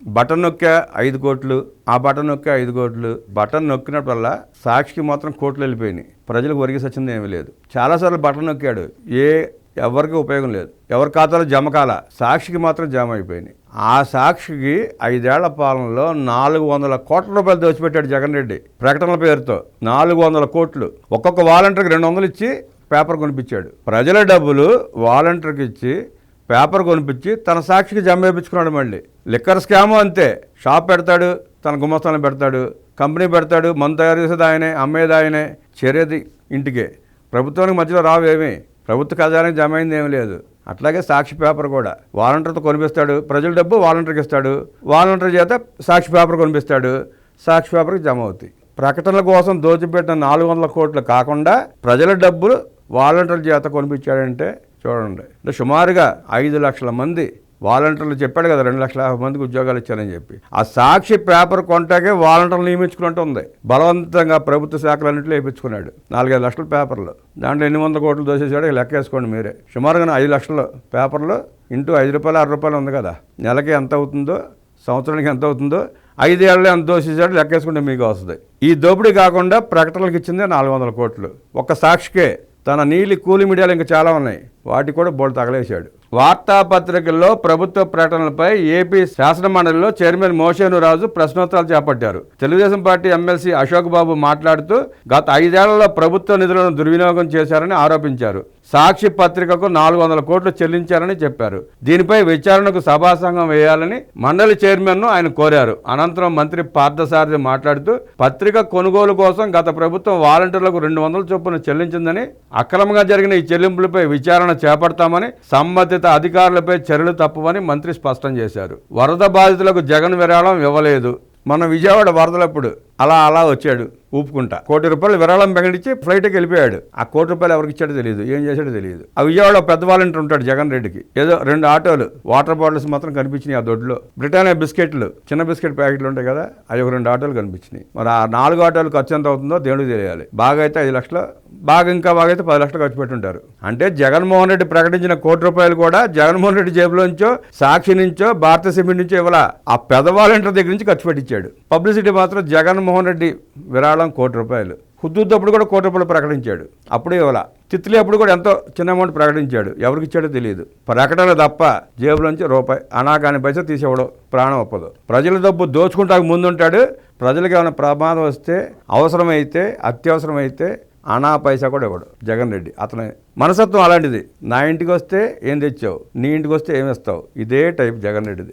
Button నొక్కా 5 కోట్లు, ఆ button నొక్కా 5 కోట్లు. బటన్ నొక్కినప్పుడల్లా సాక్షికి మాత్రం కోట్లు వెళ్ళిపోయినాయి. ప్రజలకు ఒరిగి సచ్చింది ఏమీ లేదు. చాలాసార్లు బటన్ నొక్కాడు, ఎవరికి ఉపయోగం లేదు, ఎవరి ఖాతాలో జమ కాల, సాక్షికి మాత్రం జమ అయిపోయినాయి. ఆ సాక్షికి 5 ఏళ్ల పాలనలో 400 కోట్ల రూపాయలు దోచిపెట్టాడు జగన్ రెడ్డి ప్రకటనల పేరుతో. 400 కోట్లు. ఒక్కొక్క వాలంటీర్కి 200 ఇచ్చి పేపర్ కొనిపించాడు. ప్రజల డబ్బులు వాలంటీర్కి ఇచ్చి పేపర్ కొనిపించి తన సాక్షికి జమ వేయించుకున్నాడు. మళ్ళీ లిక్కర్ స్కాము అంతే. షాప్ పెడతాడు, తన గుమస్తాలను పెడతాడు, కంపెనీ పెడతాడు, మందు తయారు చేసేది ఆయనే, అమ్మేది ఆయనే, చేరేది ఇంటికే. ప్రభుత్వానికి మధ్యలో రావేమీ, ప్రభుత్వ ఖజానానికి జమ అయింది ఏమీ లేదు. అట్లాగే సాక్షి పేపర్ కూడా వాలంటీర్తో కొనిపిస్తాడు, ప్రజల డబ్బు వాలంటీర్కి ఇస్తాడు, వాలంటీర్ చేత సాక్షి పేపర్ కొనిపిస్తాడు, సాక్షి పేపర్కి జమ అవుతాయి. ప్రకటనల కోసం దోచిపెట్టిన 400 కోట్లు కాకుండా ప్రజల డబ్బులు వాలంటీర్ల చేత కొనిపించాడంటే చూడండి. అంటే సుమారుగా 5 లక్షల మంది వాలంటీర్లు చెప్పాడు కదా, 2,50,000 మందికి ఉద్యోగాలు ఇచ్చారని చెప్పి. ఆ సాక్షి పేపర్ కొంటాకే వాలంటీర్లు నియమించుకున్నట్టు ఉంది. బలవంతంగా ప్రభుత్వ శాఖలన్నింటిలో వేయించుకున్నాడు. 4-5 లక్షల పేపర్లు, దాంట్లో 800 కోట్లు దోసేసాడు. లెక్క వేసుకోండి మీరే. సుమారుగా 5 లక్షల పేపర్లు ఇంటూ ₹5 ₹6 ఉంది కదా, నెలకి ఎంత అవుతుందో, సంవత్సరానికి ఎంత అవుతుందో, 5 ఏళ్ళలో ఎంత దోసేసాడు లెక్కేసుకుంటే మీకు వస్తుంది. ఈ దోపిడీ కాకుండా ప్రకటనలకు ఇచ్చిందే 400 కోట్లు. ఒక్క సాక్షికే. తన నీలి కూలి మీడియాలు ఇంకా చాలా ఉన్నాయి, వాటికి కూడా బోల్డ్ తగలేశాడు. వార్తాపత్రికల్లో ప్రభుత్వ ప్రకటనలపై ఏపీ శాసనమండలిలో చైర్మన్ మోషేను రాజు ప్రశ్నోత్తరాలు చేపట్టారు. తెలుగుదేశం పార్టీ ఎమ్మెల్సీ అశోక్ బాబు మాట్లాడుతూ గత 5 ఏళ్లలో ప్రభుత్వ నిధులను దుర్వినియోగం చేశారని ఆరోపించారు. సాక్షి పత్రికకు 400 కోట్లు చెల్లించారని చెప్పారు. దీనిపై విచారణకు సభాసంఘం వేయాలని మండలి చైర్మన్ను ఆయన కోరారు. అనంతరం మంత్రి పార్థసారథి మాట్లాడుతూ పత్రిక కొనుగోలు కోసం గత ప్రభుత్వం వాలంటీర్లకు 200 చొప్పున చెల్లించిందని, అక్రమంగా జరిగిన ఈ చెల్లింపులపై విచారణ చేపడతామని, సంబంధిత అధికారులపై చర్యలు తప్పవని మంత్రి స్పష్టం చేశారు. వరద బాధితులకు జగన్ విరాళం ఇవ్వలేదు. మన విజయవాడ వరదలప్పుడు అలా వచ్చాడు ఊపుకుంటా, ₹1 కోటి విరాళం ప్రకటించి ఫ్లైట్కి వెళ్ళిపోయాడు. ఆ ₹1 కోటి ఎవరికి ఇచ్చాడో తెలియదు, ఏం చేశాడో తెలియదు. ఆ విజయవాడ పెద్ద వాలంటీర్ ఉంటాడు జగన్ రెడ్డికి. ఏదో 2 ఆటోలు వాటర్ బాటిల్స్ మాత్రం కనిపించినాయి ఆ దొడ్లో. బ్రిటానియా బిస్కెట్లు, చిన్న బిస్కెట్ ప్యాకెట్లు ఉంటాయి కదా, అవి ఒక 2 ఆటోలు కనిపించినాయి. మరి ఆ 4 ఆటోలు ఖర్చు ఎంత అవుతుందో దేవుడికి తెలియాలి. బాగా అయితే 5 లక్షలు, ఇంకా బాగా అయితే 10 లక్షలు ఖర్చు పెట్టుంటారు. అంటే జగన్మోహన్ రెడ్డి ప్రకటించిన ₹1 కోటి కూడా జగన్మోహన్ రెడ్డి జేబులోంచో, సాక్షి నుంచో, భారత సిమెంట్ నుంచో ఇవ్వాల, ఆ పెద్ద వాలంటీర్ దగ్గర నుంచి ఖర్చు పెట్టించాడు. పబ్లిసిటీ మాత్రం జగన్మోహన్ రెడ్డి విరాళం ₹1 కోటి. హుద్దూద్ అప్పుడు కూడా ₹1 కోటి ప్రకటించాడు, అప్పుడే ఇవ్వాల. తిత్లీ అప్పుడు కూడా ఎంతో చిన్న అమౌంట్ ప్రకటించాడు, ఎవరికి ఇచ్చాడో తెలియదు. ప్రకటన తప్ప జేబులోంచి రూపాయి అనాకాని పైసా తీసేవడం ప్రాణం ఒప్పదు. ప్రజల డబ్బు దోచుకుంటాకు ముందుంటాడు. ప్రజలకు ఏమైనా ప్రమాదం వస్తే, అవసరమైతే, అత్యవసరమైతే అనా పైసా కూడా ఇవ్వడు జగన్ రెడ్డి. అతని మనసత్వం అలాంటిది. నా ఇంటికి వస్తే ఏం తెచ్చావు, నీ ఇంటికి వస్తే ఏమి ఇస్తావు, ఇదే టైప్ జగన్ రెడ్డిది.